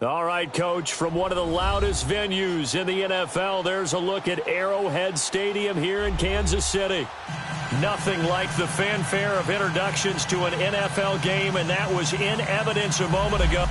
All right, Coach, from one of the loudest venues in the NFL, there's a look at Arrowhead Stadium here in Kansas City. Nothing like the fanfare of introductions to an NFL game, and that was in evidence a moment ago.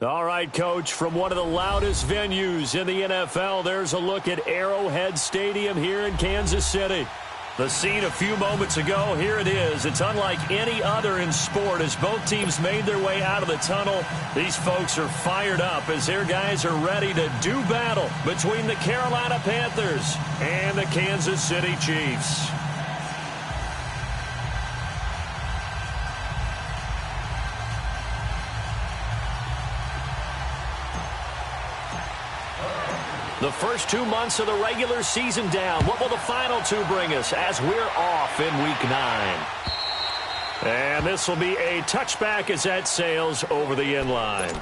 All right, Coach, from one of the loudest venues in the NFL, there's a look at Arrowhead Stadium here in Kansas City. The scene a few moments ago, here it is. It's unlike any other in sport as both teams made their way out of the tunnel. These folks are fired up as their guys are ready to do battle between the Carolina Panthers and the Kansas City Chiefs. The first 2 months of the regular season down. What will the final two bring us as we're off in Week 9? And this will be a touchback as that sails over the end line.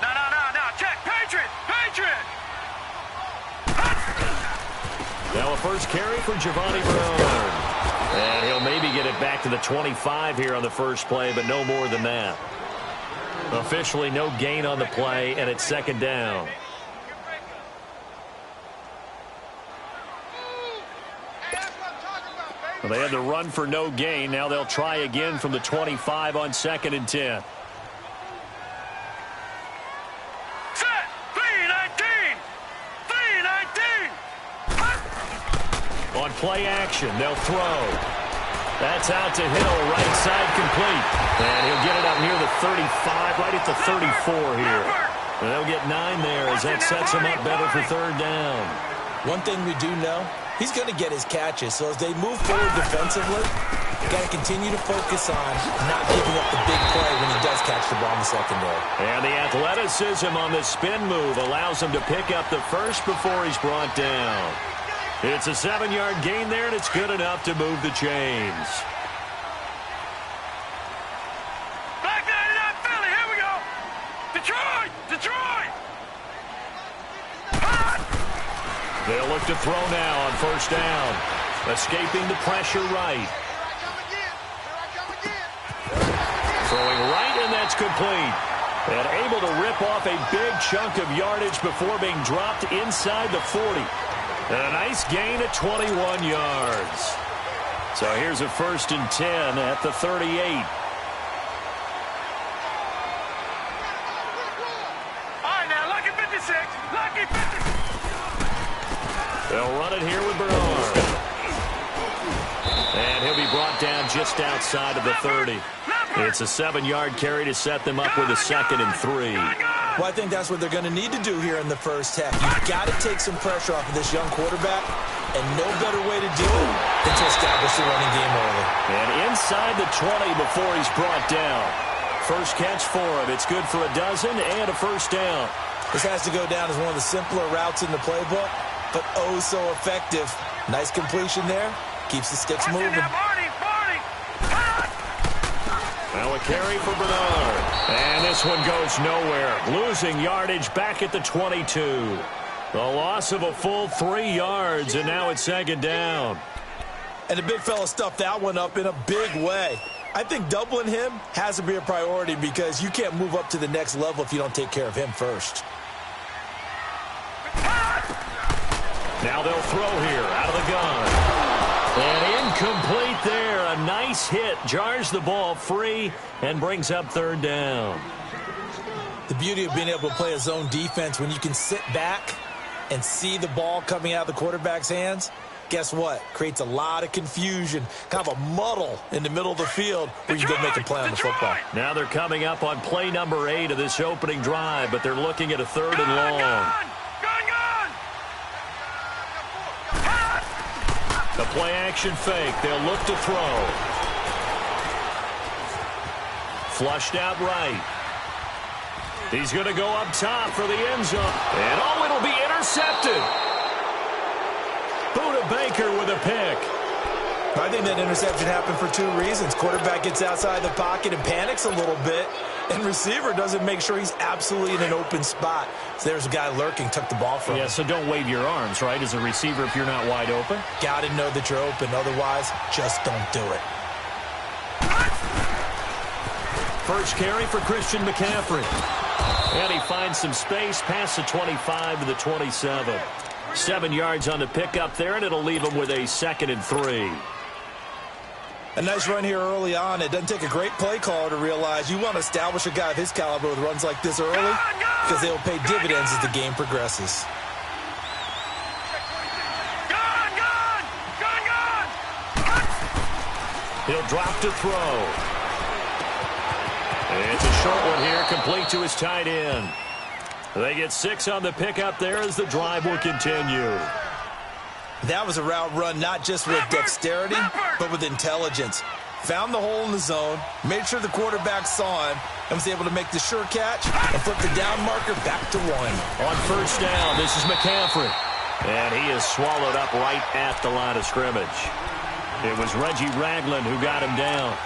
No. So first carry for Giovanni Bernard. And he'll maybe get it back to the 25 here on the first play, but no more than that. Officially no gain on the play, and it's second down. Well, they had the run for no gain. Now they'll try again from the 25 on 2nd and 10. Set! 3-19! 3-19! On play action, they'll throw. That's out to Hill, right side complete. And he'll get it up near the 35, right at the 34 here. And they'll get 9 there as that sets him up better for third down. One thing we do know, he's going to get his catches. So as they move forward defensively, you got to continue to focus on not giving up the big play when he does catch the ball in the secondary. And the athleticism on the spin move allows him to pick up the first before he's brought down. It's a 7-yard gain there, and it's good enough to move the chains. Back 99 Philly, here we go! Detroit! Detroit! They'll look to throw now on first down. Escaping the pressure right. Throwing right, and that's complete. And able to rip off a big chunk of yardage before being dropped inside the 40. And a nice gain at 21 yards. So here's a 1st and 10 at the 38. All right, now, lucky 56. Lucky 56. They'll run it here with Bernard. And he'll be brought down just outside of the 30. It's a 7-yard carry to set them up with a 2nd and 3. Well, I think that's what they're going to need to do here in the first half. You've got to take some pressure off of this young quarterback, and no better way to do it than to establish the running game early. And inside the 20 before he's brought down. First catch for him. It's good for a dozen and a first down. This has to go down as one of the simpler routes in the playbook, but oh so effective. Nice completion there. Keeps the sticks moving. Now a carry for Bernard. And this one goes nowhere. Losing yardage back at the 22. The loss of a full 3 yards, and now it's 2nd down. And the big fella stuffed that one up in a big way. I think doubling him has to be a priority because you can't move up to the next level if you don't take care of him first. Now they'll throw here out of the gun. And incomplete there. A nice hit. Jars the ball free and brings up 3rd down. The beauty of being able to play a zone defense when you can sit back and see the ball coming out of the quarterback's hands, guess what? Creates a lot of confusion, kind of a muddle in the middle of the field where you go make a play on the football. Now they're coming up on play number 8 of this opening drive, but they're looking at a 3rd and long. The play-action fake. They'll look to throw. Flushed out right. He's going to go up top for the end zone. And oh, it'll be intercepted. Buda Baker with a pick. I think that interception happened for 2 reasons. Quarterback gets outside the pocket and panics a little bit, and receiver doesn't make sure he's absolutely in an open spot. So there's a guy lurking, took the ball from him. Yeah, so don't wave your arms, right, as a receiver if you're not wide open. Got to know that you're open. Otherwise, just don't do it. First carry for Christian McCaffrey. And he finds some space past the 25 to the 27. 7 yards on the pickup there, and it'll leave him with a 2nd and 3. A nice run here early on. It doesn't take a great play caller to realize you want to establish a guy of his caliber with runs like this early because they will pay dividends as the game progresses. He'll drop to throw. It's a short one here, complete to his tight end. They get 6 on the pickup there as the drive will continue. That was a route run not just with dexterity, but with intelligence. Found the hole in the zone, made sure the quarterback saw him, and was able to make the sure catch and flip the down marker back to 1. On first down, this is McCaffrey. And he is swallowed up right at the line of scrimmage. It was Reggie Ragland who got him down.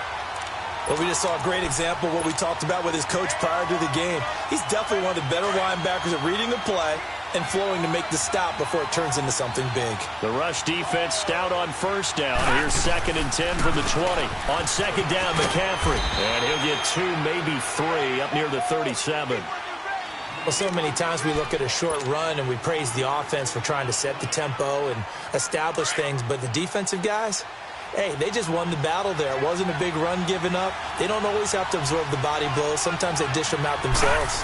Well, we just saw a great example of what we talked about with his coach prior to the game. He's definitely one of the better linebackers at reading the play and flowing to make the stop before it turns into something big. The rush defense stout on first down. Here's 2nd and 10 from the 20. On 2nd down, McCaffrey. And he'll get 2, maybe 3, up near the 37. Well, so many times we look at a short run and we praise the offense for trying to set the tempo and establish things, but the defensive guys, hey, they just won the battle there. It wasn't a big run given up. They don't always have to absorb the body blows. Sometimes they dish them out themselves.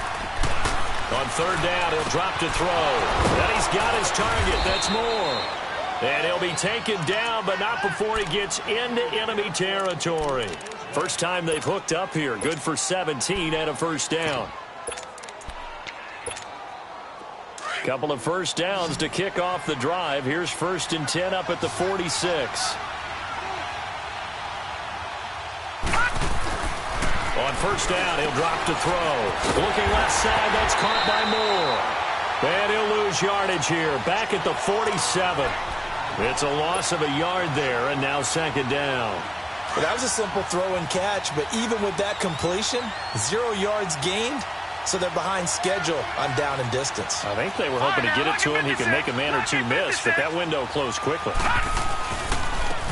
On 3rd down, he'll drop to throw. And he's got his target. That's Moore. And he'll be taken down, but not before he gets into enemy territory. First time they've hooked up here. Good for 17 and a first down. Couple of first downs to kick off the drive. Here's 1st and 10 up at the 46. On 1st down, he'll drop to throw. Looking left side, that's caught by Moore. And he'll lose yardage here. Back at the 47. It's a loss of a yard there, and now 2nd down. Well, that was a simple throw and catch, but even with that completion, 0 yards gained. So they're behind schedule on down and distance. I think they were hoping to get it to him. He could make a man or two miss, but that window closed quickly.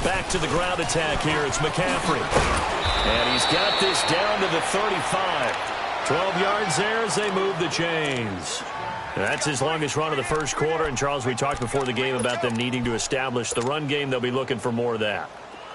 Back to the ground attack here. It's McCaffrey. And he's got this down to the 35. 12 yards there as they move the chains. That's his longest run of the first quarter. And, Charles, we talked before the game about them needing to establish the run game. They'll be looking for more of that.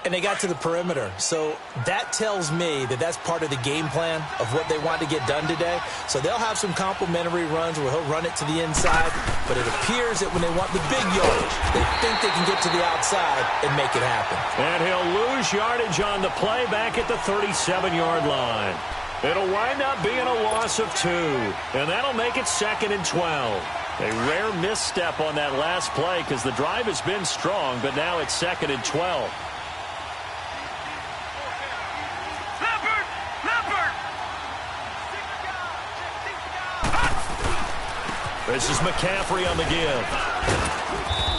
And they got to the perimeter. So that tells me that that's part of the game plan of what they want to get done today. So they'll have some complimentary runs where he'll run it to the inside. But it appears that when they want the big yardage, they think they can get to the outside and make it happen. And he'll lose yardage on the play back at the 37-yard line. It'll wind up being a loss of 2. And that'll make it 2nd and 12. A rare misstep on that last play because the drive has been strong, but now it's 2nd and 12. This is McCaffrey on the give.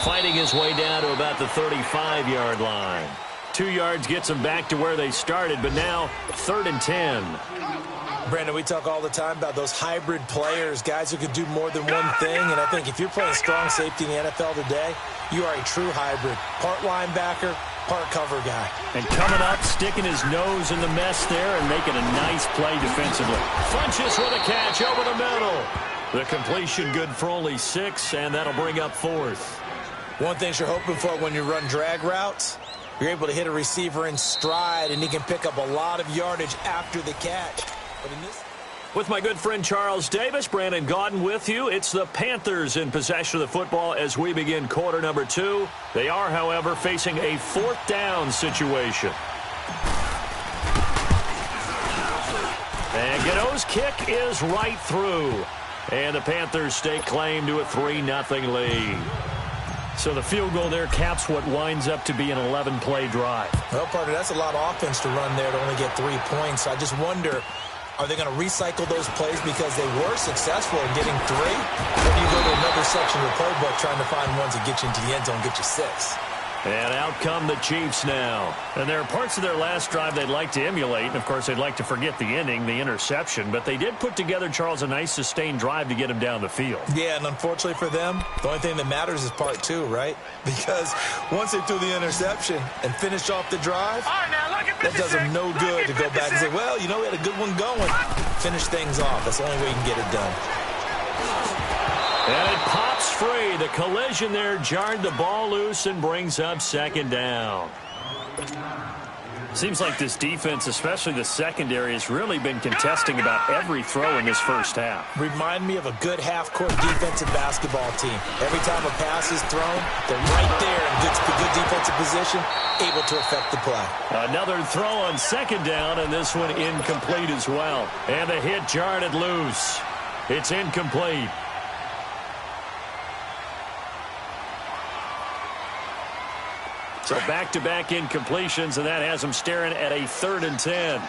Fighting his way down to about the 35-yard line. 2 yards gets him back to where they started, but now 3rd and 10. Brandon, we talk all the time about those hybrid players, guys who could do more than one thing. And I think if you're playing strong safety in the NFL today, you are a true hybrid. Part linebacker, part cover guy. And coming up, sticking his nose in the mess there and making a nice play defensively. Funches with a catch over the middle. The completion good for only 6, and that'll bring up 4th. One thing you're hoping for when you run drag routes, you're able to hit a receiver in stride, and he can pick up a lot of yardage after the catch. But in this... With my good friend Charles Davis, Brandon Gaudin with you. It's the Panthers in possession of the football as we begin quarter number 2. They are, however, facing a 4th down situation. And Godot's kick is right through. And the Panthers stake claim to a 3-0 lead. So the field goal there caps what winds up to be an 11-play drive. Well, partner, that's a lot of offense to run there to only get 3 points. I just wonder, are they going to recycle those plays because they were successful in getting 3? Or do you go to another section of the playbook trying to find ones that get you into the end zone, get you 6? And out come the Chiefs now. And there are parts of their last drive they'd like to emulate. And, of course, they'd like to forget the ending, the interception. But they did put together, Charles, a nice sustained drive to get them down the field. Yeah, and unfortunately for them, the only thing that matters is part 2, right? Because once they threw the interception and finished off the drive, that does them no good to go back and say, well, you know, we had a good one going. Finish things off. That's the only way you can get it done. And it pops free. The collision there jarred the ball loose and brings up 2nd down. Seems like this defense, especially the secondary, has really been contesting about every throw in this first half. Remind me of a good half-court defensive basketball team. Every time a pass is thrown, they're right there in good defensive position, able to affect the play. Another throw on 2nd down, and this one incomplete as well. And the hit jarred it loose. It's incomplete. So back-to-back incompletions, and that has them staring at a 3rd and 10. Gone!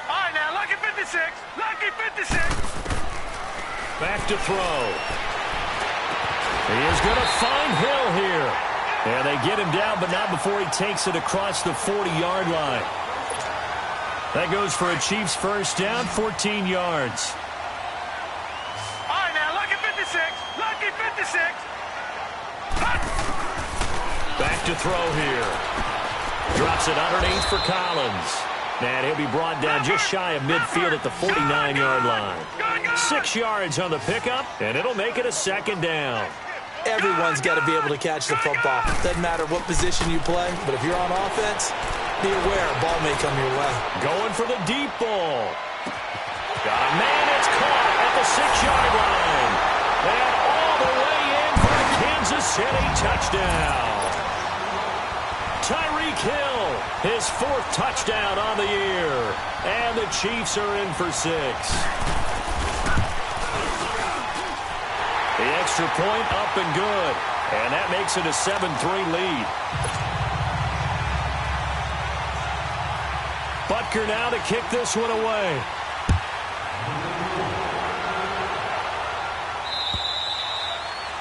All right, now, lucky 56. Lucky 56. Back to throw. He is going to find Hill here. And they get him down, but not before he takes it across the 40-yard line. That goes for a Chiefs first down, 14 yards. left to throw here. Drops it underneath for Collins. And he'll be brought down just shy of midfield at the 49-yard line. 6 yards on the pickup, and it'll make it a second down. Everyone's got to be able to catch the football. Doesn't matter what position you play, but if you're on offense, be aware a ball may come your way. Going for the deep ball. Got a man that's caught at the 6-yard line. And all the way in for a Kansas City touchdown. Tyreek Hill, his 4th touchdown on the year. And the Chiefs are in for 6. The extra point up and good. And that makes it a 7-3 lead. Butker now to kick this one away.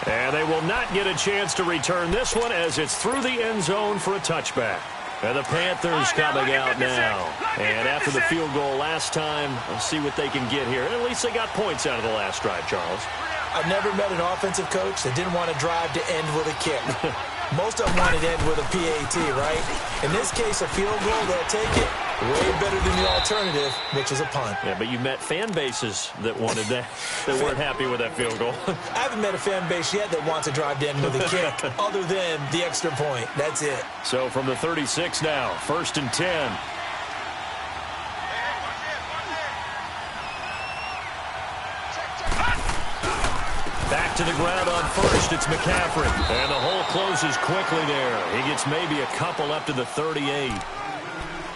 And they will not get a chance to return this one as it's through the end zone for a touchback. And the Panthers coming out now. And after the field goal last time, let's see what they can get here. At least they got points out of the last drive, Charles. I've never met an offensive coach that didn't want to drive to end with a kick. Most of them want to end with a PAT, right? In this case, a field goal, they'll take it. Way better than the alternative, which is a punt. Yeah, but you met fan bases that wanted that, that weren't happy with that field goal. I haven't met a fan base yet that wants to drive to end with a kick, other than the extra point. That's it. So from the 36 now, 1st and 10. Back to the ground on first. It's McCaffrey. And the hole closes quickly there. He gets maybe a couple up to the 38.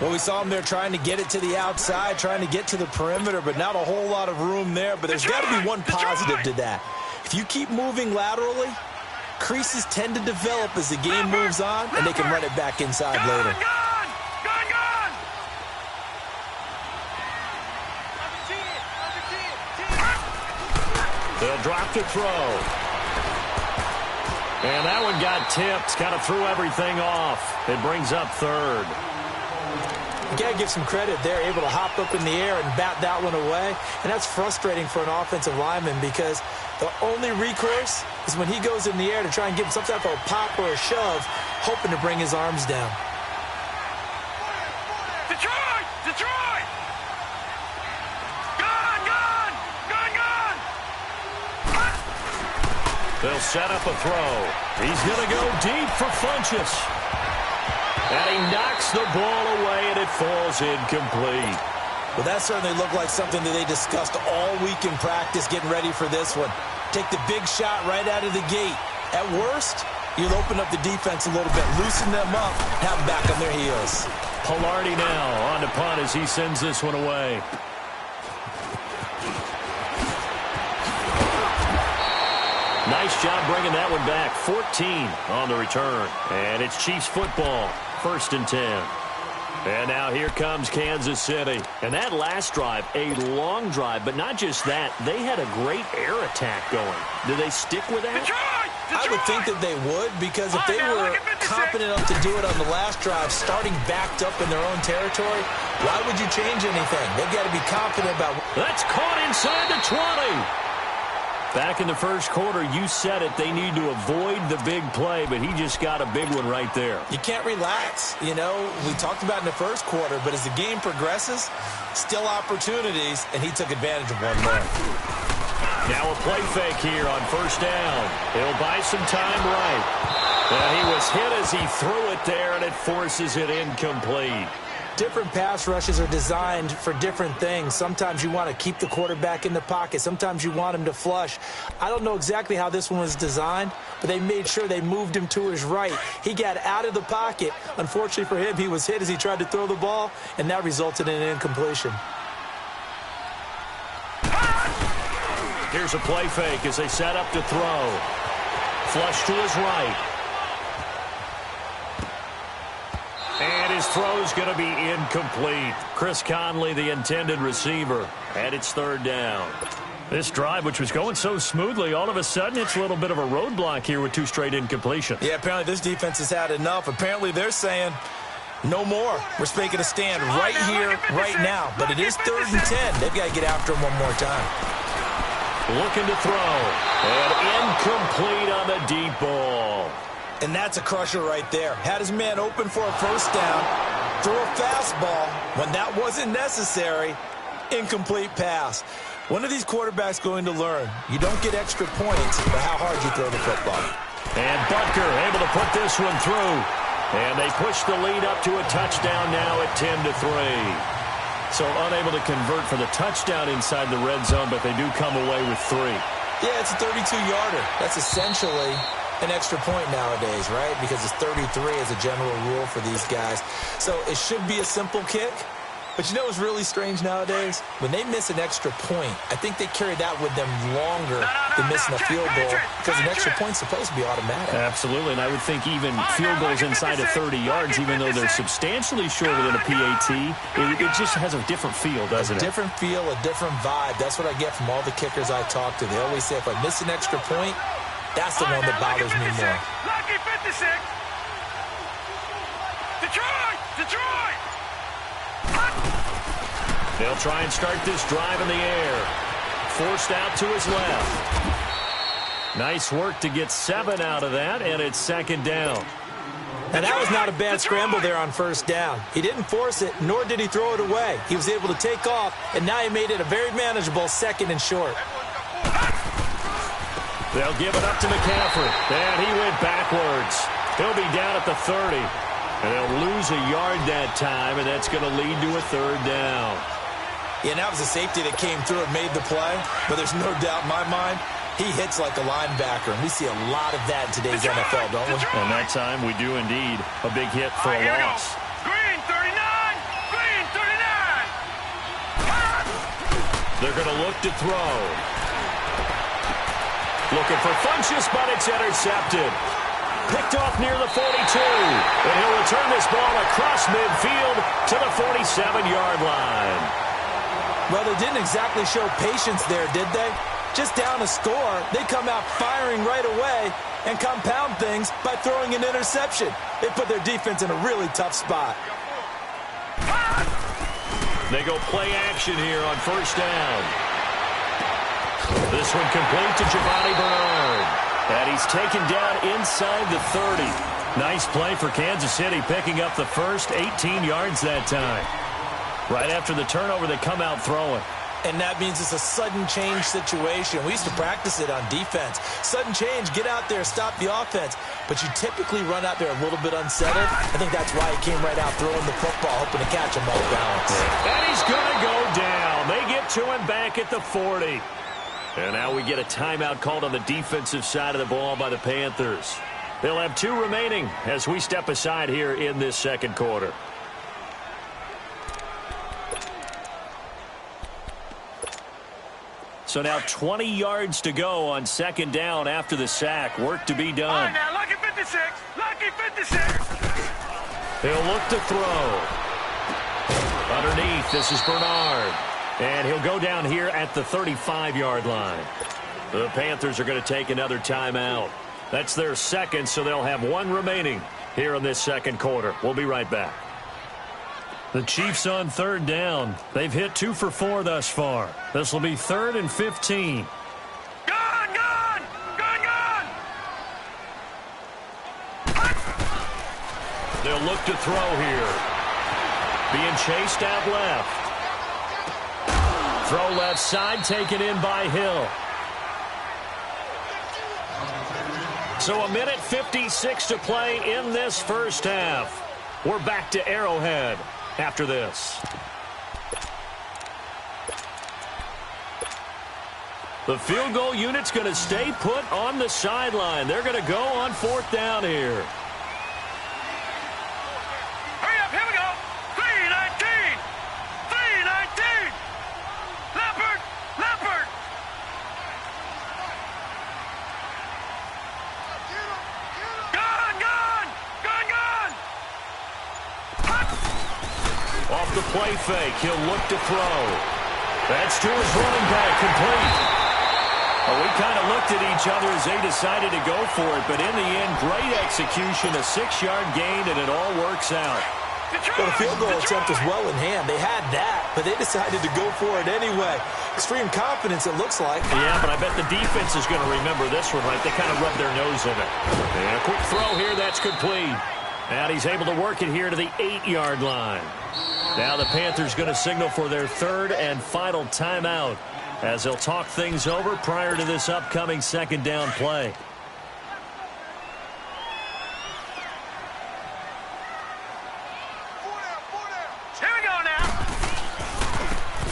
Well, we saw him there trying to get it to the outside, trying to get to the perimeter, but not a whole lot of room there. But there's got to be one positive to that. If you keep moving laterally, creases tend to develop as the game moves on, and they can run it back inside later. They'll drop to throw. And that one got tipped, kind of threw everything off. It brings up 3rd. You got to give some credit. They're able to hop up in the air and bat that one away. And that's frustrating for an offensive lineman because the only recourse is when he goes in the air to try and give him some type of a pop or a shove, hoping to bring his arms down. Detroit! Detroit! Gone! Gone! Gone! Gone! They'll set up a throw. He's going to go deep for Funchess. And he knocks the ball away, and it falls incomplete. Well, that certainly looked like something that they discussed all week in practice, getting ready for this one. Take the big shot right out of the gate. At worst, you'll open up the defense a little bit, loosen them up, have them back on their heels. Pilardi now on the punt as he sends this one away. Nice job bringing that one back. 14 on the return. And it's Chiefs football. 1st and 10. And now here comes Kansas City. And that last drive, a long drive, but not just that. They had a great air attack going. Do they stick with that? Detroit! I would think that they would, because if they were competent enough to do it on the last drive, starting backed up in their own territory, why would you change anything? They've got to be confident about... That's caught inside the 20. Back in the first quarter, you said it, they need to avoid the big play, but he just got a big one right there. You can't relax. You know, we talked about in the first quarter, but as the game progresses, still opportunities, and he took advantage of one more. Now a play fake here on 1st down. He'll buy some time right. And he was hit as he threw it there, and it forces it incomplete. Different pass rushes are designed for different things. Sometimes you want to keep the quarterback in the pocket. Sometimes you want him to flush. I don't know exactly how this one was designed, but they made sure they moved him to his right. He got out of the pocket. Unfortunately for him, he was hit as he tried to throw the ball, and that resulted in an incompletion. Here's a play fake as they set up to throw. Flush to his right. And his throw's going to be incomplete. Chris Conley, the intended receiver, and it's 3rd down. This drive, which was going so smoothly, all of a sudden it's a little bit of a roadblock here with 2 straight incompletions. Yeah, apparently this defense has had enough. Apparently they're saying, no more. We're making a stand right here, right now. But it is 3rd and 10. They've got to get after him one more time. Looking to throw. And incomplete on the deep ball. And that's a crusher right there. Had his man open for a first down, threw a fastball when that wasn't necessary, incomplete pass. One of these quarterbacks going to learn, you don't get extra points by how hard you throw the football. And Butker able to put this one through. And they push the lead up to a touchdown now at 10-3. So unable to convert for the touchdown inside the red zone, but they do come away with 3. Yeah, it's a 32-yarder. That's essentially an extra point nowadays, right? Because it's 33 as a general rule for these guys. So it should be a simple kick. But you know what's really strange nowadays? When they miss an extra point, I think they carry that with them longer than missing a field goal because an extra point's supposed to be automatic. Absolutely, and I would think even field goals inside of 30 yards, even though they're substantially shorter than a PAT, it just has a different feel, doesn't it? A different feel, a different vibe. That's what I get from all the kickers I talk to. They always say, if I miss an extra point, that's the one that bothers me more. Lucky 56. Detroit! They'll try and start this drive in the air. Forced out to his left. Nice work to get 7 out of that, and it's second down. And that was not a bad scramble there on first down. He didn't force it, nor did he throw it away. He was able to take off, and now he made it a very manageable second and short. They'll give it up to McCaffrey. And he went backwards. He'll be down at the 30. And they'll lose a yard that time, and that's going to lead to a third down. Yeah, and that was a safety that came through and made the play. But there's no doubt in my mind, he hits like a linebacker. And we see a lot of that in today's NFL, don't we? And that time we do indeed. A big hit for a loss. Green 39! Green 39! They're going to look to throw. Looking for Funchess, but it's intercepted. Picked off near the 42. And he'll return this ball across midfield to the 47-yard line. Well, they didn't exactly show patience there, did they? Just down a score, they come out firing right away and compound things by throwing an interception. They put their defense in a really tough spot. They go play action here on first down. This one complete to Giovanni Bernard. And he's taken down inside the 30. Nice play for Kansas City, picking up the first 18 yards that time. Right after the turnover, they come out throwing. And that means it's a sudden change situation. We used to practice it on defense. Sudden change, get out there, stop the offense. But you typically run out there a little bit unsettled. I think that's why he came right out throwing the football, hoping to catch him off balance. And he's going to go down. They get to him back at the 40. And now we get a timeout called on the defensive side of the ball by the Panthers. They'll have 2 remaining as we step aside here in this second quarter. So now 20 yards to go on second down after the sack. Work to be done. All right, now, lucky 56. Lucky 56. He'll look to throw. Underneath, this is Bernard. And he'll go down here at the 35-yard line. The Panthers are going to take another timeout. That's their second, so they'll have 1 remaining here in this second quarter. We'll be right back. The Chiefs on third down. They've hit 2 for 4 thus far. This will be 3rd and 15. Gone! They'll look to throw here. Being chased out left. Throw left side, taken in by Hill. So 1:56 to play in this first half. We're back to Arrowhead after this. The field goal unit's going to stay put on the sideline. They're going to go on 4th down here. Hurry up, here we go. 3:19. 3:19. Leopard. Gone. Off the play fake, he'll look to throw. That's to his running back, complete. Well, we kind of looked at each other as they decided to go for it, but in the end, great execution, a 6-yard gain, and it all works out. Detroit! Well, the field goal Detroit! attempt was well in hand. They had that, but they decided to go for it anyway. Extreme confidence, it looks like. Yeah, but I bet the defense is going to remember this one, right? They kind of rubbed their nose in it. And a quick throw here, that's complete. And he's able to work it here to the 8-yard line. Now the Panthers going to signal for their third and final timeout as they'll talk things over prior to this upcoming second down play. Here we go now.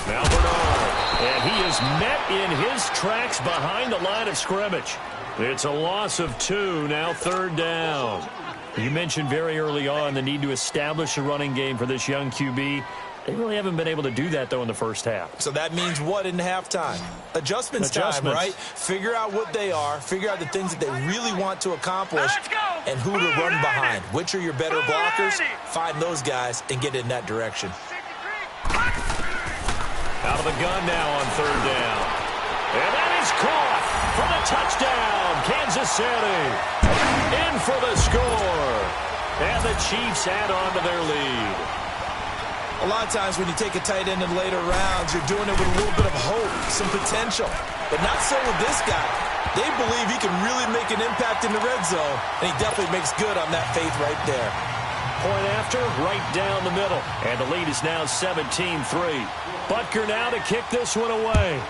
Now Bernard, and he is met in his tracks behind the line of scrimmage. It's a loss of 2, now third down. You mentioned very early on the need to establish a running game for this young QB. They really haven't been able to do that, though, in the first half. So that means what in halftime? Adjustments time, right? Figure out what they are, figure out the things that they really want to accomplish, and who to run behind. Which are your better blockers? Find those guys and get in that direction. Out of the gun now on third down. And that is caught for the touchdown. Kansas City in for the score. And the Chiefs add on to their lead. A lot of times when you take a tight end in later rounds, you're doing it with a little bit of hope, some potential. But not so with this guy. They believe he can really make an impact in the red zone, and he definitely makes good on that faith right there. Point after, right down the middle. And the lead is now 17-3. Butker now to kick this one away.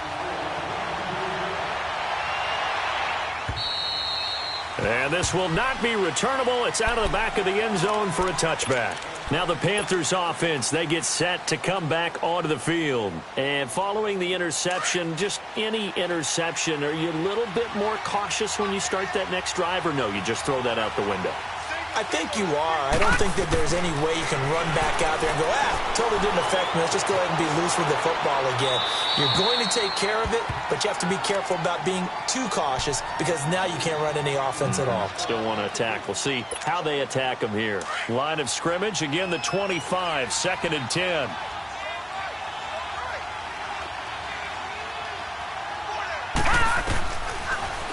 And this will not be returnable. It's out of the back of the end zone for a touchback. Now the Panthers offense, they get set to come back onto the field. And following the interception, just any interception, are you a little bit more cautious when you start that next drive, or no, you just throw that out the window? I think you are. I don't think that there's any way you can run back out there and go, totally didn't affect me. Let's just go ahead and be loose with the football again. You're going to take care of it, but you have to be careful about being too cautious because now you can't run any offense at all. Still want to attack. We'll see how they attack them here. Line of scrimmage, again, the 25, 2nd and 10.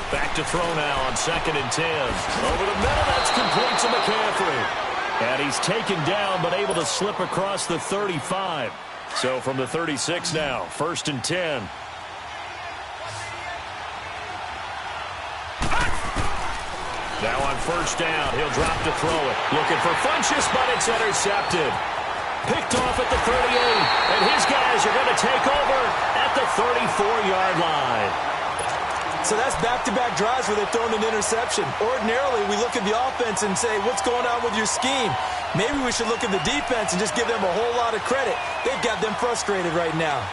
Back to throw now on 2nd and 10. Over the middle, that's complete to McCaffrey. And he's taken down, but able to slip across the 35. So from the 36 now, 1st and 10. Now on 1st down, he'll drop to throw it. Looking for Funchess, but it's intercepted. Picked off at the 38, and his guys are going to take over at the 34-yard line. So that's back-to-back drives where they've thrown an interception. Ordinarily, we look at the offense and say, what's going on with your scheme? Maybe we should look at the defense and just give them a whole lot of credit. They've got them frustrated right now.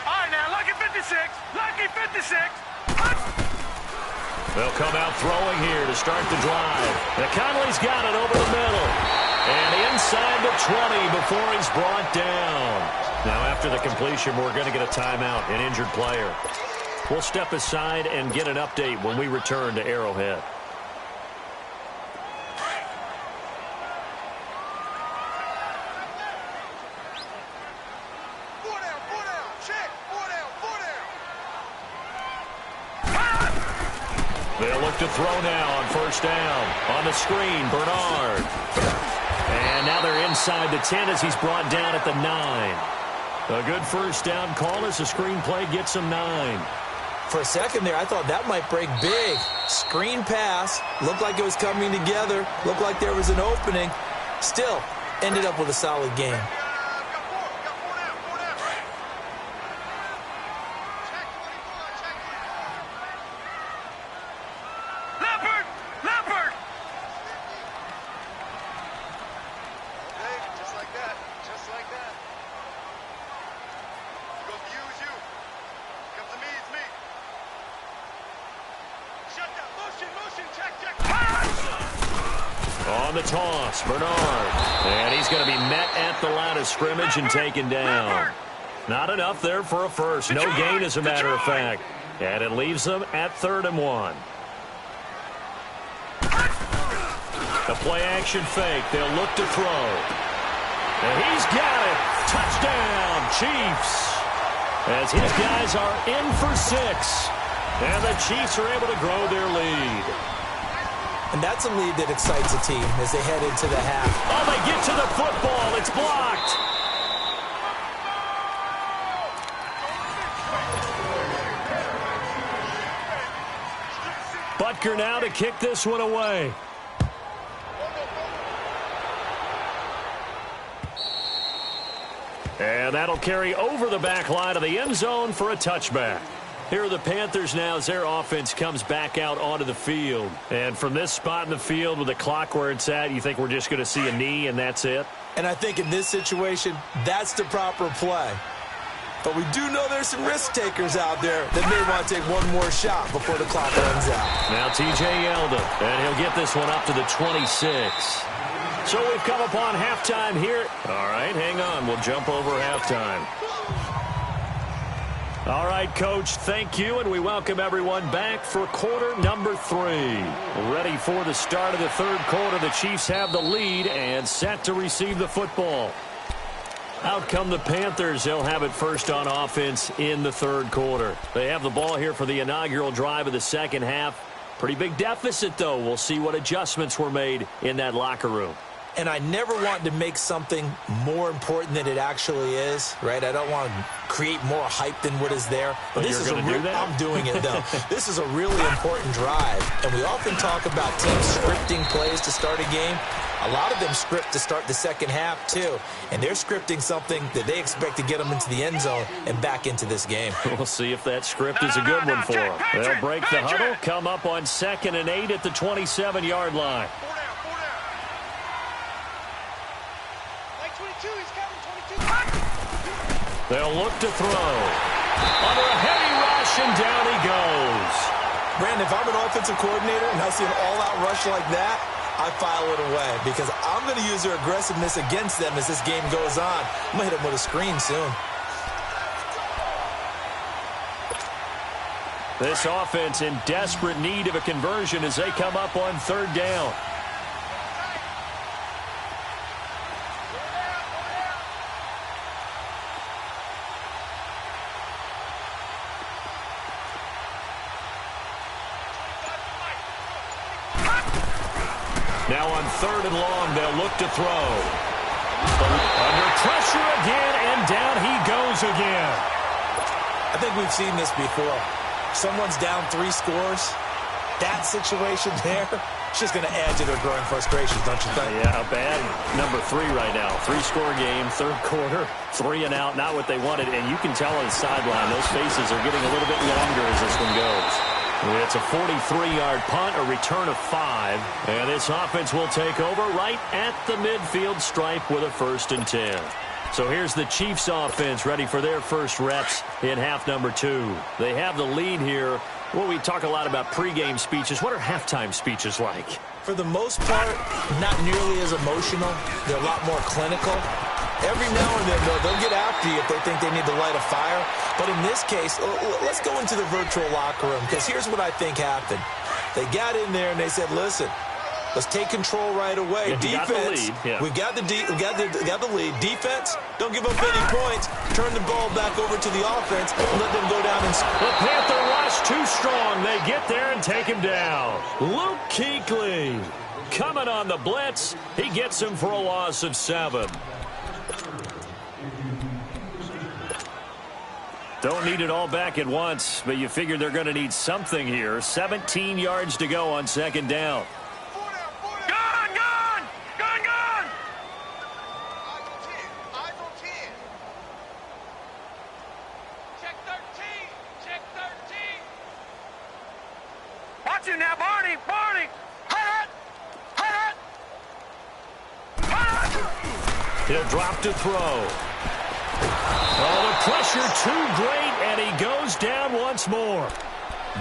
All right, now, lucky 56. Lucky 56. They'll come out throwing here to start the drive. Conley's got it over the middle. And inside the 20 before he's brought down. Now after the completion, we're going to get a timeout, an injured player. We'll step aside and get an update when we return to Arrowhead. They'll look to throw now on 1st down. On the screen, Bernard. And now they're inside the 10 as he's brought down at the 9. A good 1st down call as the screenplay gets him 9. For a second there, I thought that might break big. Screen pass. Looked like it was coming together. Looked like there was an opening. Still, ended up with a solid game. On the toss, Bernard. And he's going to be met at the line of scrimmage and taken down. Not enough there for a first. No gain, as a matter of fact. And it leaves them at 3rd and 1. A play-action fake. They'll look to throw. And he's got it. Touchdown, Chiefs. As his guys are in for 6. And the Chiefs are able to grow their lead. And that's a lead that excites a team as they head into the half. Oh, they get to the football. It's blocked. Butker now to kick this one away. And that'll carry over the back line of the end zone for a touchback. Here are the Panthers now as their offense comes back out onto the field. And from this spot in the field with the clock where it's at, you think we're just going to see a knee and that's it? And I think in this situation, that's the proper play. But we do know there's some risk takers out there that may want to take one more shot before the clock runs out. Now T.J. Yeldon, and he'll get this one up to the 26. So we've come upon halftime here. All right, hang on. We'll jump over halftime. All right, Coach, thank you, and we welcome everyone back for quarter number 3. Ready for the start of the third quarter. The Chiefs have the lead and set to receive the football. Out come the Panthers. They'll have it first on offense in the third quarter. They have the ball here for the inaugural drive of the second half. Pretty big deficit, though. We'll see what adjustments were made in that locker room. And I never want to make something more important than it actually is, right? I don't want to create more hype than what is there. But this is a do that? I'm doing it, though. This is a really important drive. And we often talk about teams scripting plays to start a game. A lot of them script to start the second half, too. And they're scripting something that they expect to get them into the end zone and back into this game. We'll see if that script is a good one for them. They'll break the huddle, come up on 2nd and 8 at the 27-yard line. They'll look to throw. Under a heavy rush, and down he goes. Brandon, if I'm an offensive coordinator and I see an all-out rush like that, I file it away because I'm going to use their aggressiveness against them as this game goes on. I'm going to hit them with a screen soon. This offense in desperate need of a conversion as they come up on 3rd down. Now on 3rd and long, they'll look to throw. Under pressure again, and down he goes again. I think we've seen this before. Someone's down 3 scores. That situation there, it's just going to add to their growing frustrations, don't you think? Yeah, bad number 3 right now. 3-score game, third quarter, 3 and out, not what they wanted. And you can tell on the sideline, those faces are getting a little bit longer as this one goes. It's a 43-yard punt, a return of 5. And this offense will take over right at the midfield stripe with a 1st and 10. So here's the Chiefs offense ready for their first reps in half number 2. They have the lead here. Well, we talk a lot about pregame speeches. What are halftime speeches like? For the most part, not nearly as emotional. They're a lot more clinical. Every now and then, though, they'll get after you if they think they need to light a fire. But in this case, let's go into the virtual locker room, because here's what I think happened. They got in there and they said, listen, let's take control right away. Yeah, defense, we got the lead. Defense, don't give up any points. Turn the ball back over to the offense and let them go down and score. The Panther rush too strong. They get there and take him down. Luke Kuechly coming on the blitz. He gets him for a loss of 7. Don't need it all back at once, but you figure they're going to need something here. 17 yards to go on 2nd down. Gone! Check 13. Watch it now, Barney. Hut! He'll drop to throw. Oh, the pressure too great, and he goes down once more.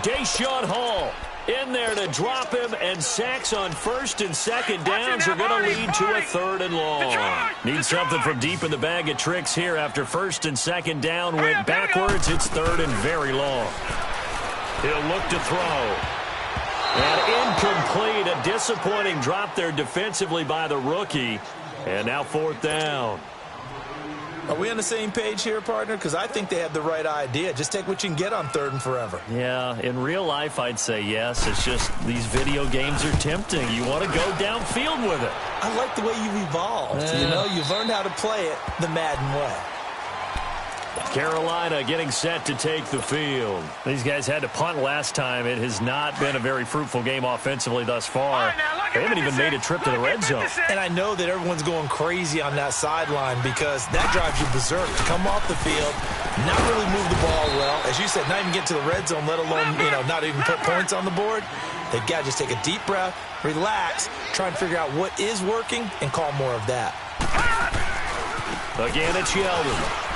Deshaun Hall in there to drop him, and sacks on 1st and 2nd downs are going to lead to a 3rd and long. Need something from deep in the bag of tricks here after 1st and 2nd down went backwards. It's 3rd and very long. He'll look to throw. And incomplete, a disappointing drop there defensively by the rookie. And now 4th down. Are we on the same page here, partner? Because I think they have the right idea. Just take what you can get on 3rd and forever. Yeah, in real life, I'd say yes. It's just these video games are tempting. You want to go downfield with it. I like the way you've evolved. You know, you've learned how to play it the Madden way. Carolina getting set to take the field. These guys had to punt last time. It has not been a very fruitful game offensively thus far. They haven't even made a trip to the red zone. And I know that everyone's going crazy on that sideline because that drives you berserk. To come off the field, not really move the ball well. As you said, not even get to the red zone, let alone, not even put points on the board. They've got to just take a deep breath, relax, try and figure out what is working, and call more of that. Again, it's Yeldon.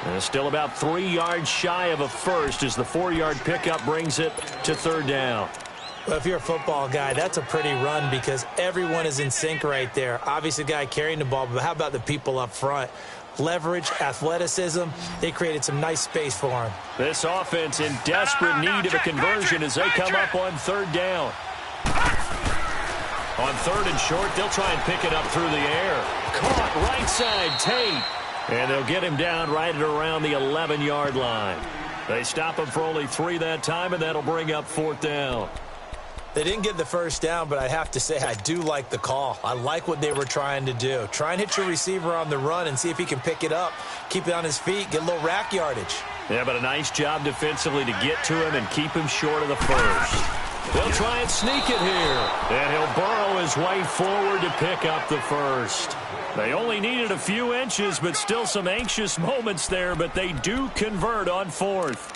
And still about 3 yards shy of a first as the 4-yard pickup brings it to 3rd down. Well, if you're a football guy, that's a pretty run because everyone is in sync right there. Obviously, the guy carrying the ball, but how about the people up front? Leverage, athleticism, they created some nice space for him. This offense in desperate need of a conversion as they come up on 3rd down. On 3rd and short, they'll try and pick it up through the air. Caught right side, Tate. And they'll get him down right at around the 11-yard line. They stop him for only 3 that time, and that'll bring up 4th down. They didn't get the first down, but I have to say I do like the call. I like what they were trying to do. Try and hit your receiver on the run and see if he can pick it up, keep it on his feet, get a little rack yardage. Yeah, but a nice job defensively to get to him and keep him short of the first. They'll try and sneak it here. And he'll burrow his way forward to pick up the first. They only needed a few inches, but still some anxious moments there, but they do convert on 4th.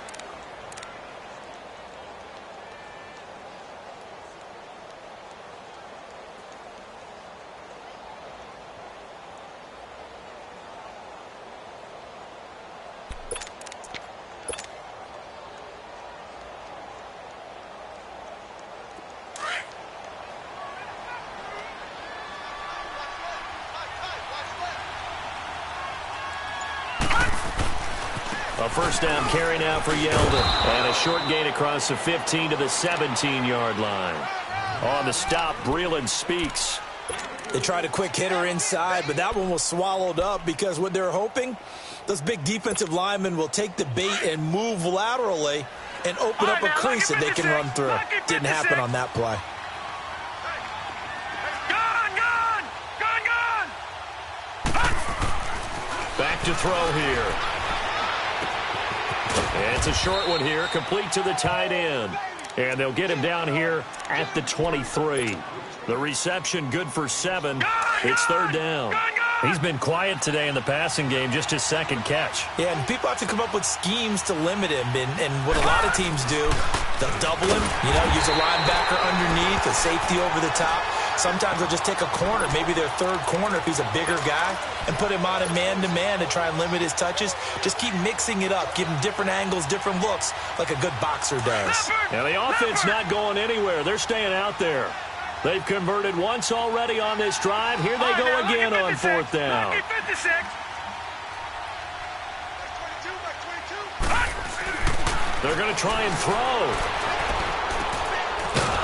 A first down carry now for Yeldon. And a short gain across the 15 to the 17-yard line. On the stop, Breeland Speaks. They tried a quick hitter inside, but that one was swallowed up because what they're hoping, those big defensive linemen will take the bait and move laterally and open up a crease that they can run through. Didn't happen on that play. Back to throw here. It's a short one here, complete to the tight end. And they'll get him down here at the 23. The reception good for 7. It's 3rd down. He's been quiet today in the passing game, just his 2nd catch. Yeah, and people have to come up with schemes to limit him. And what a lot of teams do, they'll double him, use a linebacker underneath, a safety over the top. Sometimes they'll just take a corner, maybe their 3rd corner if he's a bigger guy, and put him on a man-to-man to try and limit his touches. Just keep mixing it up, give him different angles, different looks, like a good boxer does. Now the offense not going anywhere. They're staying out there. They've converted once already on this drive. Here they go again on 4th down. They're going to try and throw.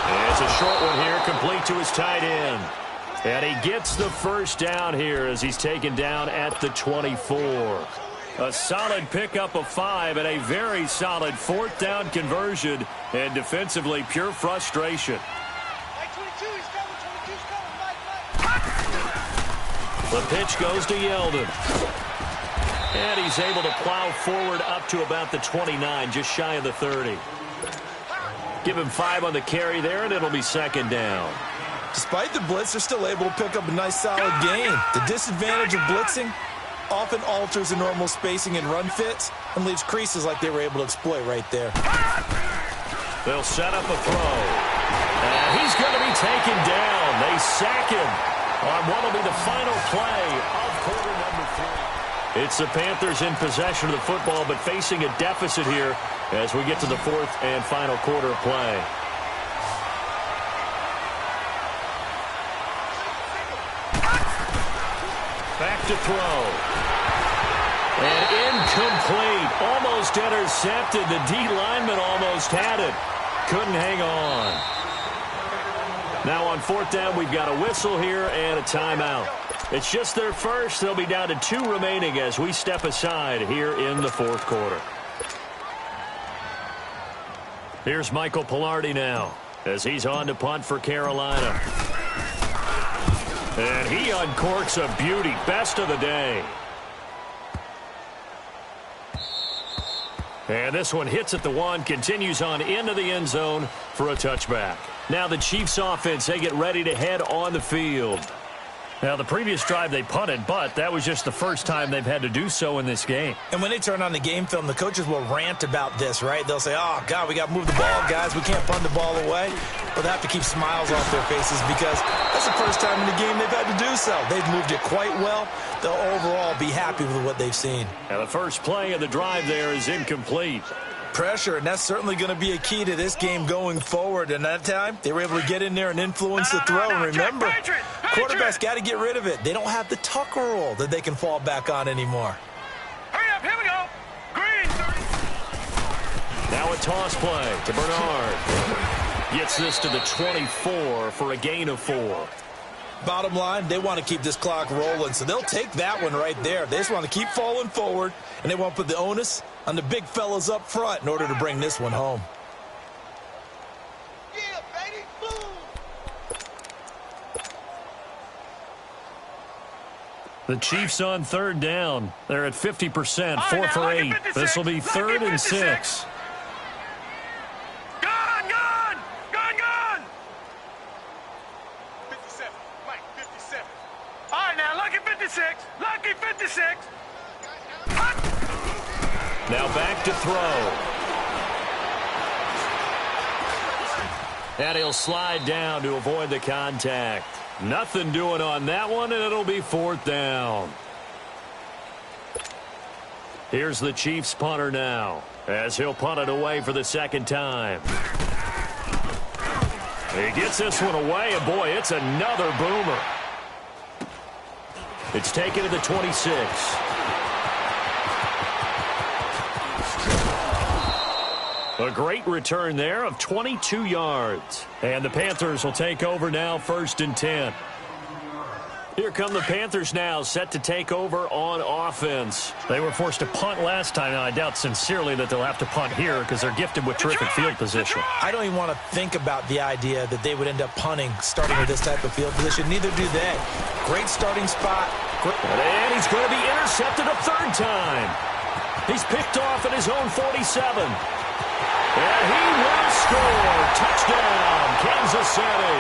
And it's a short one here, complete to his tight end. And he gets the first down here as he's taken down at the 24. A solid pickup of 5 and a very solid 4th down conversion. And defensively, pure frustration. The pitch goes to Yeldon. And he's able to plow forward up to about the 29, just shy of the 30. Give him 5 on the carry there, and it'll be 2nd down. Despite the blitz, they're still able to pick up a nice, solid gain. The disadvantage of blitzing often alters the normal spacing and run fits and leaves creases like they were able to exploit right there. They'll set up a throw. And he's going to be taken down. They sack him on what will be the final play of quarter number 3. It's the Panthers in possession of the football, but facing a deficit here as we get to the 4th and final quarter of play. Back to throw. And incomplete. Almost intercepted. The D lineman almost had it. Couldn't hang on. Now on fourth down, we've got a whistle here and a timeout. It's just their first. They'll be down to 2 remaining as we step aside here in the fourth quarter. Here's Michael Pilardi now as he's on to punt for Carolina. And he uncorks a beauty. Best of the day. And this one hits at the 1, continues on into the end zone for a touchback. Now the Chiefs offense, they get ready to head on the field. Now, the previous drive they punted, but that was just the first time they've had to do so in this game. And when they turn on the game film, the coaches will rant about this, right? They'll say, oh, God, we got to move the ball, guys. We can't punt the ball away. But they have to keep smiles off their faces because that's the first time in the game they've had to do so. They've moved it quite well. They'll overall be happy with what they've seen. And the first play of the drive there is incomplete. Pressure, and that's certainly going to be a key to this game going forward. And that time, they were able to get in there and influence the throw. And remember, quarterbacks got to get rid of it. They don't have the Tucker rule that they can fall back on anymore. Hurry up, here we go. Green. Now a toss play to Bernard. Gets this to the 24 for a gain of 4. Bottom line, they want to keep this clock rolling, so they'll take that one right there. They just want to keep falling forward, and they want to put the onus on the big fellas up front in order to bring this one home. Yeah, baby. Boom. The Chiefs on third down. They're at 50%, 4 for 8. This will be 3rd and 6. Gone, gone, gone, gone. 57, Mike, 57. All right, now, lucky 56, lucky 56. Now back to throw. And he'll slide down to avoid the contact. Nothing doing on that one, and it'll be 4th down. Here's the Chiefs punter now, as he'll punt it away for the 2nd time. He gets this one away, and boy, it's another boomer. It's taken to the 26. A great return there of 22 yards. And the Panthers will take over now, 1st and 10. Here come the Panthers now, set to take over on offense. They were forced to punt last time. Now, I doubt sincerely that they'll have to punt here because they're gifted with terrific field position. I don't even want to think about the idea that they would end up punting starting with this type of field position. Neither do they. Great starting spot. And he's going to be intercepted a 3rd time. He's picked off at his own 47. And he will score. Touchdown, Kansas City.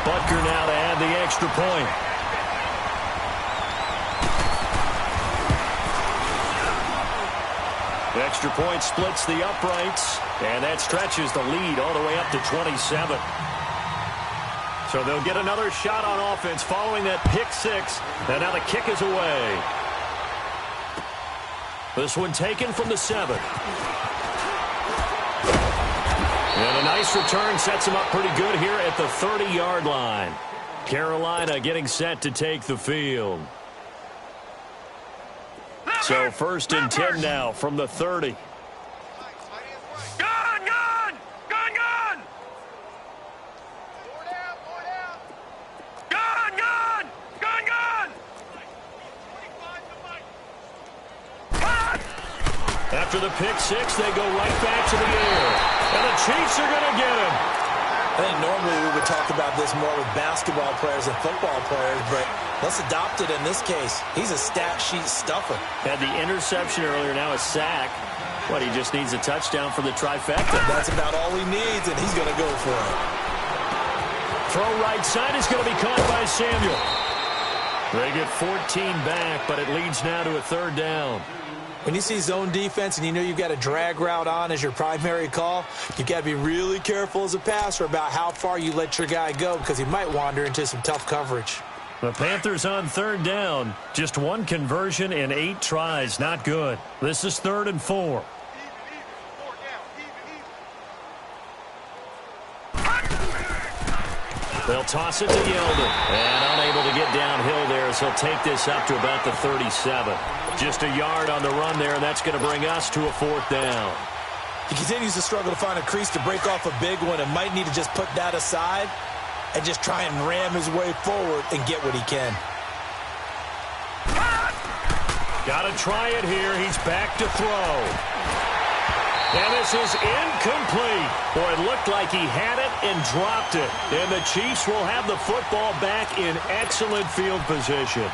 Butker now to add the extra point. The extra point splits the uprights, and that stretches the lead all the way up to 27. So they'll get another shot on offense following that pick 6, and now the kick is away. This one taken from the 7. And a nice return sets him up pretty good here at the 30-yard line. Carolina getting set to take the field. So 1st and 10 now from the 30. Gone, gone, gone, gone. Gone, gone, gone, gone. After the pick 6, they go right back to the air. And the Chiefs are going to get him. I think normally we would talk about this more with basketball players and football players, but let's adopt it in this case. He's a stat sheet stuffer. Had the interception earlier, now a sack. What, he just needs a touchdown for the trifecta. That's about all he needs, and he's going to go for it. Throw right side is going to be caught by Samuel. They get 14 back, but it leads now to a 3rd down. When you see zone defense and you know you've got a drag route on as your primary call, you've got to be really careful as a passer about how far you let your guy go because he might wander into some tough coverage. The Panthers on 3rd down. Just 1 conversion in 8 tries. Not good. This is 3rd and 4. They'll toss it to Yeldon. And unable to get downhill there as he'll take this up to about the 37. Just a yard on the run there, and that's going to bring us to a 4th down. He continues to struggle to find a crease to break off a big one and might need to just put that aside and just try and ram his way forward and get what he can. Got to try it here. He's back to throw. And this is incomplete. Boy, it looked like he had it and dropped it. And the Chiefs will have the football back in excellent field position.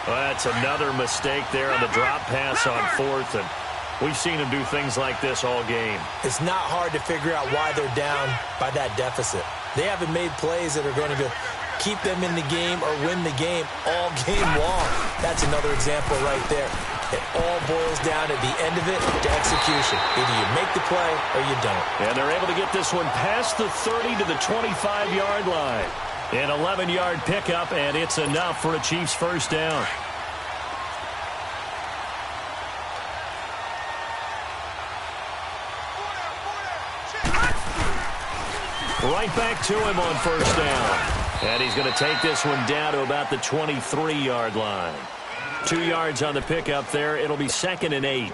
Well, that's another mistake there on the drop pass on fourth. And we've seen him do things like this all game. It's not hard to figure out why they're down by that deficit. They haven't made plays that are going to keep them in the game or win the game all game long. That's another example right there. It all boils down at the end of it to execution. Either you make the play or you don't. And they're able to get this one past the 30 to the 25-yard line. An 11-yard pickup, and it's enough for a Chiefs first down. Right back to him on first down. And he's going to take this one down to about the 23-yard line. 2 yards on the pickup there. It'll be 2nd and 8.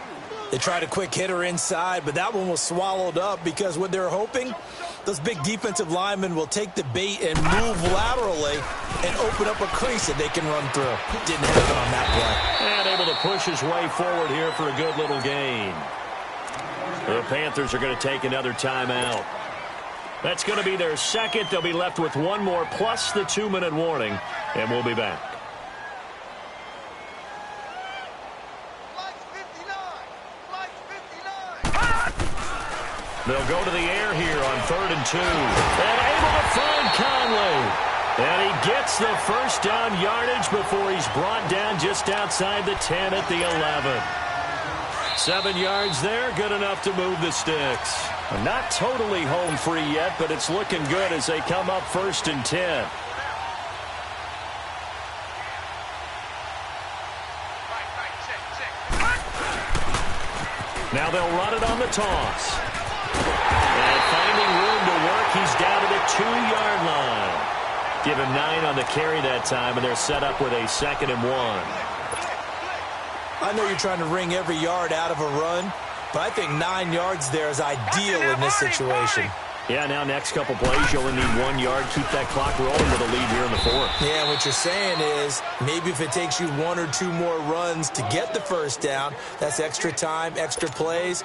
They tried a quick hitter inside, but that one was swallowed up because what they're hoping, those big defensive linemen will take the bait and move laterally and open up a crease that they can run through. Didn't happen on that play. And able to push his way forward here for a good little gain. The Panthers are going to take another timeout. That's going to be their second. They'll be left with one more plus the 2-minute warning, and we'll be back. They'll go to the air here on 3rd and 2. And able to find Conley. And he gets the first down yardage before he's brought down just outside the 10 at the 11. 7 yards there, good enough to move the sticks. Not totally home free yet, but it's looking good as they come up 1st and 10. Now they'll run it on the toss. And finding room to work, he's down to the 2-yard line. Give him 9 on the carry that time, and they're set up with a 2nd and 1. I know you're trying to wring every yard out of a run, but I think 9 yards there is ideal in this situation. Yeah, now next couple plays, you only need 1 yard. Keep that clock rolling with a lead here in the 4th. Yeah, what you're saying is maybe if it takes you 1 or 2 more runs to get the first down, that's extra time, extra plays.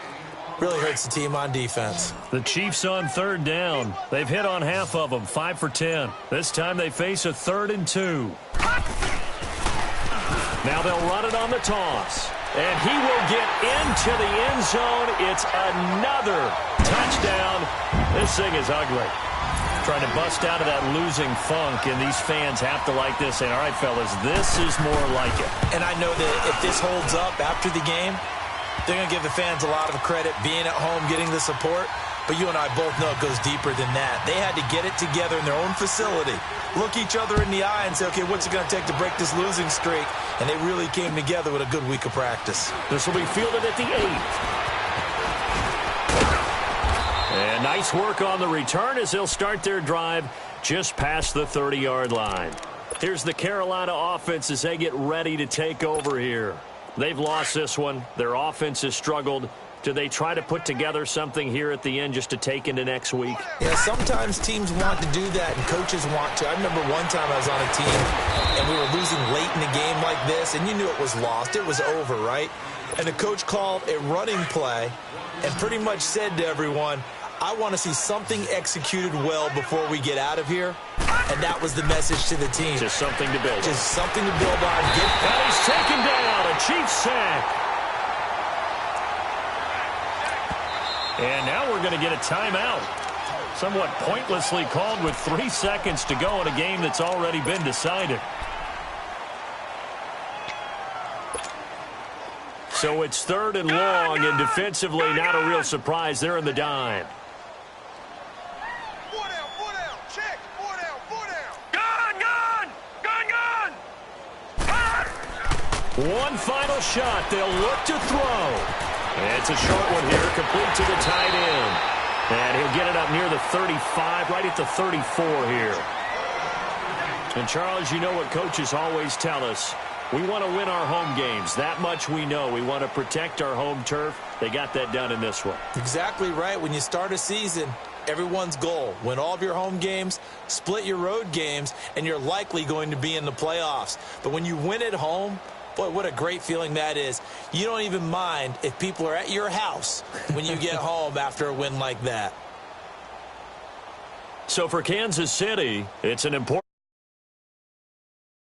Really hurts the team on defense. The Chiefs on 3rd down. They've hit on half of them, 5 for 10. This time they face a 3rd and 2. Now they'll run it on the toss. And he will get into the end zone. It's another touchdown. This thing is ugly. Trying to bust out of that losing funk, and these fans have to like this. And all right, fellas, this is more like it. And I know that if this holds up after the game, they're going to give the fans a lot of credit being at home, getting the support. But you and I both know it goes deeper than that. They had to get it together in their own facility, look each other in the eye and say, okay, what's it going to take to break this losing streak? And they really came together with a good week of practice. This will be fielded at the 8th. And nice work on the return as they'll start their drive just past the 30-yard line. Here's the Carolina offense as they get ready to take over here. They've lost this one. Their offense has struggled. Do they try to put together something here at the end just to take into next week? Yeah, sometimes teams want to do that and coaches want to. I remember one time I was on a team and we were losing late in the game like this, and you knew it was lost. It was over, right? And the coach called a running play and pretty much said to everyone, I want to see something executed well before we get out of here. And that was the message to the team. Just something to build. Just something to build on. And he's taken down. A Chiefs sack. And now we're going to get a timeout. Somewhat pointlessly called with 3 seconds to go in a game that's already been decided. So it's 3rd and long, and defensively not a real surprise. They're in the dime. One final shot. They'll look to throw. And it's a short one here, complete to the tight end. And he'll get it up near the 35, right at the 34 here. And, Charles, you know what coaches always tell us. We want to win our home games. That much we know. We want to protect our home turf. They got that done in this one. Exactly right. When you start a season, everyone's goal, win all of your home games, split your road games, and you're likely going to be in the playoffs. But when you win at home, boy, what a great feeling that is. You don't even mind if people are at your house when you get home after a win like that. So for Kansas City, it's an important